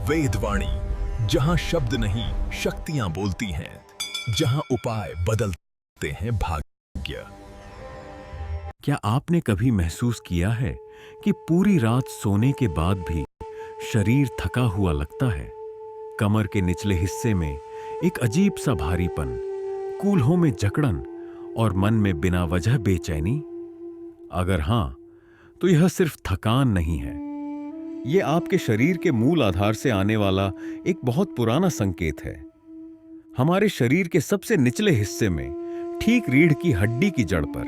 वेदवाणी, जहां शब्द नहीं शक्तियां बोलती हैं, जहां उपाय बदलते हैं भाग्य। क्या आपने कभी महसूस किया है कि पूरी रात सोने के बाद भी शरीर थका हुआ लगता है? कमर के निचले हिस्से में एक अजीब सा भारीपन, कूल्हों में जकड़न और मन में बिना वजह बेचैनी? अगर हां, तो यह सिर्फ थकान नहीं है। यह आपके शरीर के मूल आधार से आने वाला एक बहुत पुराना संकेत है। हमारे शरीर के सबसे निचले हिस्से में, ठीक रीढ़ की हड्डी की जड़ पर,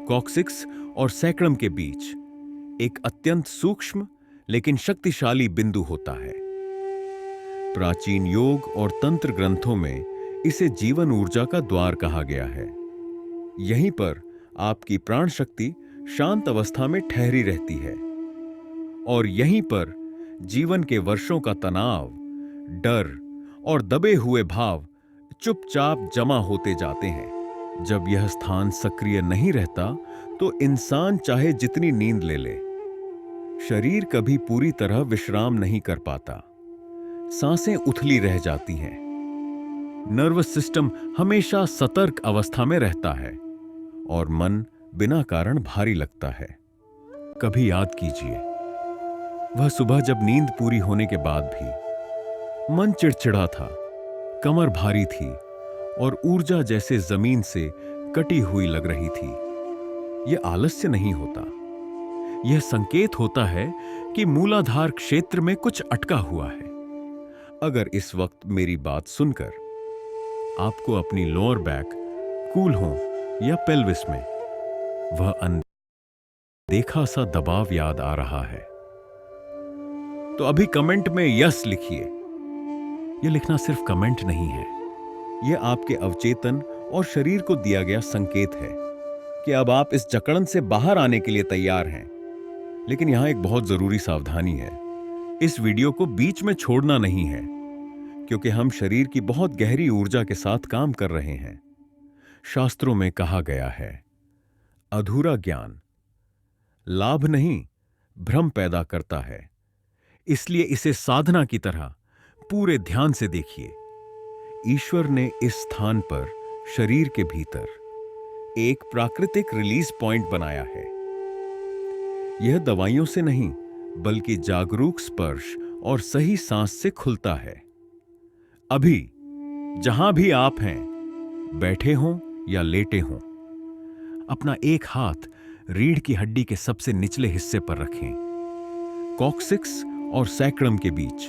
कॉक्सिक्स और सैक्रम के बीच एक अत्यंत सूक्ष्म लेकिन शक्तिशाली बिंदु होता है। प्राचीन योग और तंत्र ग्रंथों में इसे जीवन ऊर्जा का द्वार कहा गया है। यहीं पर आपकी प्राण शक्ति शांत अवस्था में ठहरी रहती है और यहीं पर जीवन के वर्षों का तनाव, डर और दबे हुए भाव चुपचाप जमा होते जाते हैं। जब यह स्थान सक्रिय नहीं रहता तो इंसान चाहे जितनी नींद ले ले, शरीर कभी पूरी तरह विश्राम नहीं कर पाता। सांसें उथली रह जाती हैं। नर्वस सिस्टम हमेशा सतर्क अवस्था में रहता है और मन बिना कारण भारी लगता है। कभी याद कीजिए, वह सुबह जब नींद पूरी होने के बाद भी मन चिड़चिड़ा था, कमर भारी थी और ऊर्जा जैसे जमीन से कटी हुई लग रही थी। यह आलस्य नहीं होता, यह संकेत होता है कि मूलाधार क्षेत्र में कुछ अटका हुआ है। अगर इस वक्त मेरी बात सुनकर आपको अपनी लोअर बैक, कूल्हों या पेल्विस में वह अनदेखा सा दबाव याद आ रहा है, तो अभी कमेंट में यस लिखिए। यह लिखना सिर्फ कमेंट नहीं है, यह आपके अवचेतन और शरीर को दिया गया संकेत है कि अब आप इस जकड़न से बाहर आने के लिए तैयार हैं। लेकिन यहां एक बहुत जरूरी सावधानी है। इस वीडियो को बीच में छोड़ना नहीं है, क्योंकि हम शरीर की बहुत गहरी ऊर्जा के साथ काम कर रहे हैं। शास्त्रों में कहा गया है, अधूरा ज्ञान लाभ नहीं, भ्रम पैदा करता है। इसलिए इसे साधना की तरह पूरे ध्यान से देखिए। ईश्वर ने इस स्थान पर शरीर के भीतर एक प्राकृतिक रिलीज पॉइंट बनाया है। यह दवाइयों से नहीं, बल्कि जागरूक स्पर्श और सही सांस से खुलता है। अभी जहां भी आप हैं, बैठे हों या लेटे हों, अपना एक हाथ रीढ़ की हड्डी के सबसे निचले हिस्से पर रखें, कॉक्सिक्स और सैक्रम के बीच।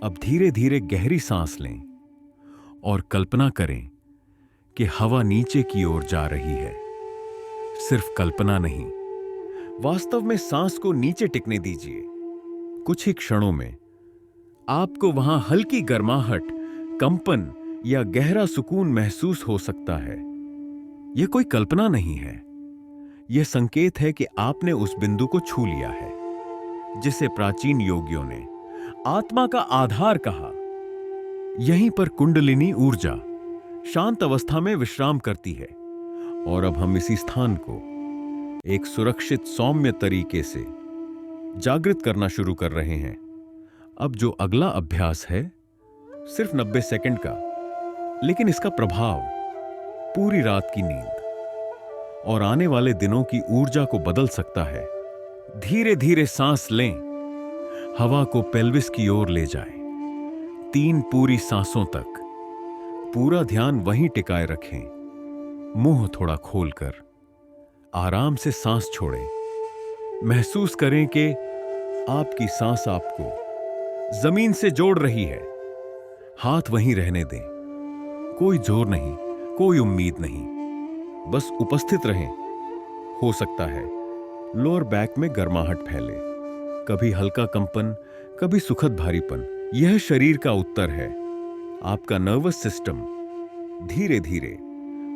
अब धीरे धीरे गहरी सांस लें और कल्पना करें कि हवा नीचे की ओर जा रही है। सिर्फ कल्पना नहीं, वास्तव में सांस को नीचे टिकने दीजिए। कुछ ही क्षणों में आपको वहां हल्की गर्माहट, कंपन या गहरा सुकून महसूस हो सकता है। यह कोई कल्पना नहीं है, यह संकेत है कि आपने उस बिंदु को छू लिया है जिसे प्राचीन योगियों ने आत्मा का आधार कहा। यहीं पर कुंडलिनी ऊर्जा शांत अवस्था में विश्राम करती है और अब हम इसी स्थान को एक सुरक्षित, सौम्य तरीके से जागृत करना शुरू कर रहे हैं। अब जो अगला अभ्यास है सिर्फ 90 सेकंड का, लेकिन इसका प्रभाव पूरी रात की नींद और आने वाले दिनों की ऊर्जा को बदल सकता है। धीरे धीरे सांस लें, हवा को पेल्विस की ओर ले जाएं। 3 पूरी सांसों तक पूरा ध्यान वहीं टिकाए रखें। मुंह थोड़ा खोलकर आराम से सांस छोड़ें। महसूस करें कि आपकी सांस आपको जमीन से जोड़ रही है। हाथ वहीं रहने दें, कोई जोर नहीं, कोई उम्मीद नहीं, बस उपस्थित रहें। हो सकता है लोअर बैक में गर्माहट फैले, कभी हल्का कंपन, कभी सुखद भारीपन। यह शरीर का उत्तर है। आपका नर्वस सिस्टम धीरे धीरे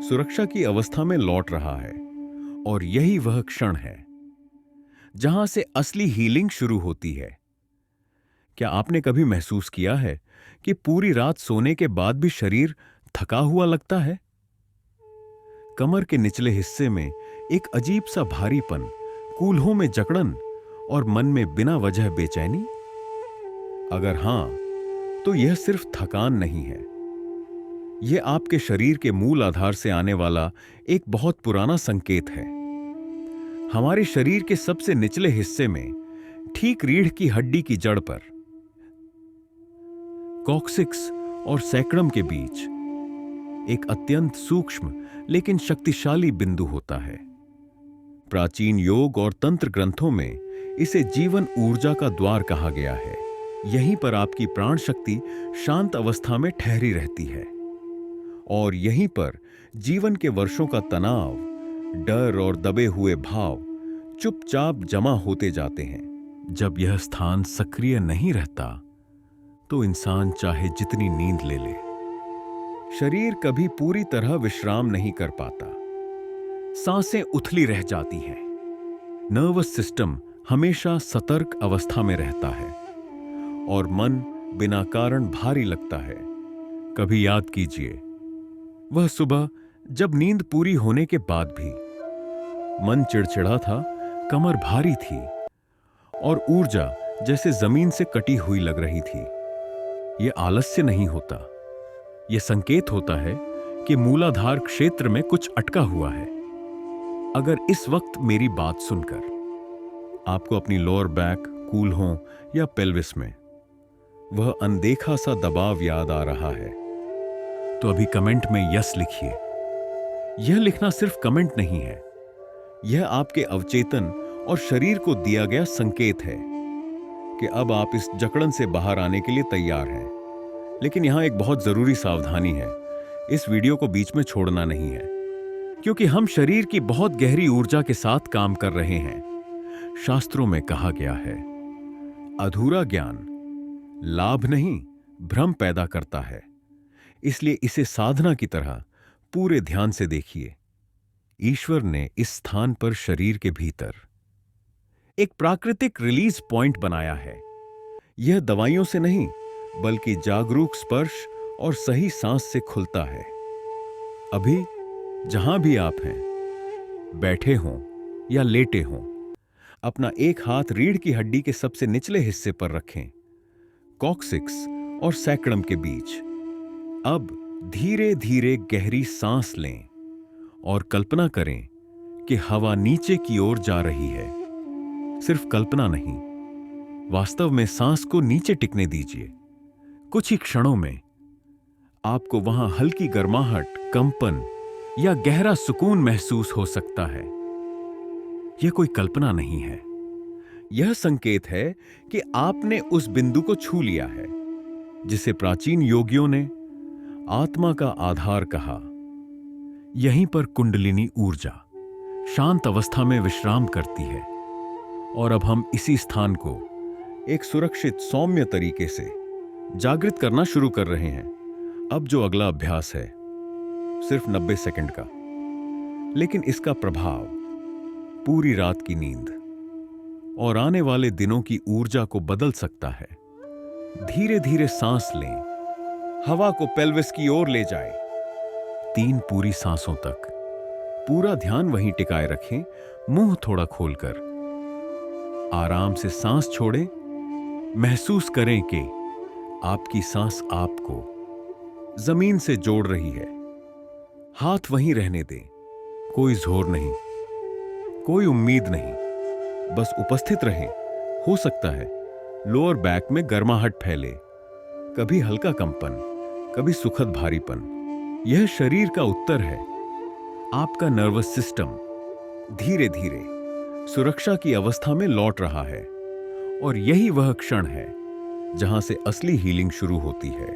सुरक्षा की अवस्था में लौट रहा है और यही वह क्षण है जहां से असली हीलिंग शुरू होती है। क्या आपने कभी महसूस किया है कि पूरी रात सोने के बाद भी शरीर थका हुआ लगता है? कमर के निचले हिस्से में एक अजीब सा भारीपन, कूल्हों में जकड़न और मन में बिना वजह बेचैनी? अगर हां, तो यह सिर्फ थकान नहीं है। यह आपके शरीर के मूल आधार से आने वाला एक बहुत पुराना संकेत है। हमारे शरीर के सबसे निचले हिस्से में, ठीक रीढ़ की हड्डी की जड़ पर, कॉक्सिक्स और सैक्रम के बीच एक अत्यंत सूक्ष्म लेकिन शक्तिशाली बिंदु होता है। प्राचीन योग और तंत्र ग्रंथों में इसे जीवन ऊर्जा का द्वार कहा गया है। यहीं पर आपकी प्राण शक्ति शांत अवस्था में ठहरी रहती है और यहीं पर जीवन के वर्षों का तनाव, डर और दबे हुए भाव चुपचाप जमा होते जाते हैं। जब यह स्थान सक्रिय नहीं रहता तो इंसान चाहे जितनी नींद ले ले, शरीर कभी पूरी तरह विश्राम नहीं कर पाता। सांसें उथली रह जाती हैं। नर्वस सिस्टम हमेशा सतर्क अवस्था में रहता है और मन बिना कारण भारी लगता है। कभी याद कीजिए, वह सुबह जब नींद पूरी होने के बाद भी मन चिड़चिड़ा था, कमर भारी थी और ऊर्जा जैसे जमीन से कटी हुई लग रही थी। यह आलस्य नहीं होता, यह संकेत होता है कि मूलाधार क्षेत्र में कुछ अटका हुआ है। अगर इस वक्त मेरी बात सुनकर आपको अपनी लोअर बैक, कूल हो या पेल्विस में वह अनदेखा सा दबाव याद आ रहा है, तो अभी कमेंट में यस लिखिए। यह लिखना सिर्फ कमेंट नहीं है, यह आपके अवचेतन और शरीर को दिया गया संकेत है कि अब आप इस जकड़न से बाहर आने के लिए तैयार हैं। लेकिन यहां एक बहुत जरूरी सावधानी है, इस वीडियो को बीच में छोड़ना नहीं है, क्योंकि हम शरीर की बहुत गहरी ऊर्जा के साथ काम कर रहे हैं। शास्त्रों में कहा गया है, अधूरा ज्ञान लाभ नहीं, भ्रम पैदा करता है। इसलिए इसे साधना की तरह पूरे ध्यान से देखिए। ईश्वर ने इस स्थान पर शरीर के भीतर एक प्राकृतिक रिलीज पॉइंट बनाया है। यह दवाइयों से नहीं, बल्कि जागरूक स्पर्श और सही सांस से खुलता है। अभी जहां भी आप हैं, बैठे हों या लेटे हों, अपना एक हाथ रीढ़ की हड्डी के सबसे निचले हिस्से पर रखें, कॉक्सिक्स और सैक्रम के बीच। अब धीरे धीरे गहरी सांस लें और कल्पना करें कि हवा नीचे की ओर जा रही है। सिर्फ कल्पना नहीं, वास्तव में सांस को नीचे टिकने दीजिए। कुछ ही क्षणों में आपको वहां हल्की गर्माहट, कंपन या गहरा सुकून महसूस हो सकता है। यह कोई कल्पना नहीं है, यह संकेत है कि आपने उस बिंदु को छू लिया है जिसे प्राचीन योगियों ने आत्मा का आधार कहा। यहीं पर कुंडलिनी ऊर्जा शांत अवस्था में विश्राम करती है और अब हम इसी स्थान को एक सुरक्षित, सौम्य तरीके से जागृत करना शुरू कर रहे हैं। अब जो अगला अभ्यास है सिर्फ 90 सेकंड का, लेकिन इसका प्रभाव पूरी रात की नींद और आने वाले दिनों की ऊर्जा को बदल सकता है। धीरे धीरे सांस लें, हवा को पेल्विस की ओर ले जाएं। 3 पूरी सांसों तक पूरा ध्यान वहीं टिकाए रखें, मुंह थोड़ा खोलकर। आराम से सांस छोड़ें। महसूस करें कि आपकी सांस आपको जमीन से जोड़ रही है। हाथ वहीं रहने दें, कोई जोर नहीं, कोई उम्मीद नहीं, बस उपस्थित रहें। हो सकता है लोअर बैक में गर्माहट फैले, कभी हल्का कंपन, कभी सुखद भारीपन। यह शरीर का उत्तर है। आपका नर्वस सिस्टम धीरे धीरे सुरक्षा की अवस्था में लौट रहा है और यही वह क्षण है जहां से असली हीलिंग शुरू होती है।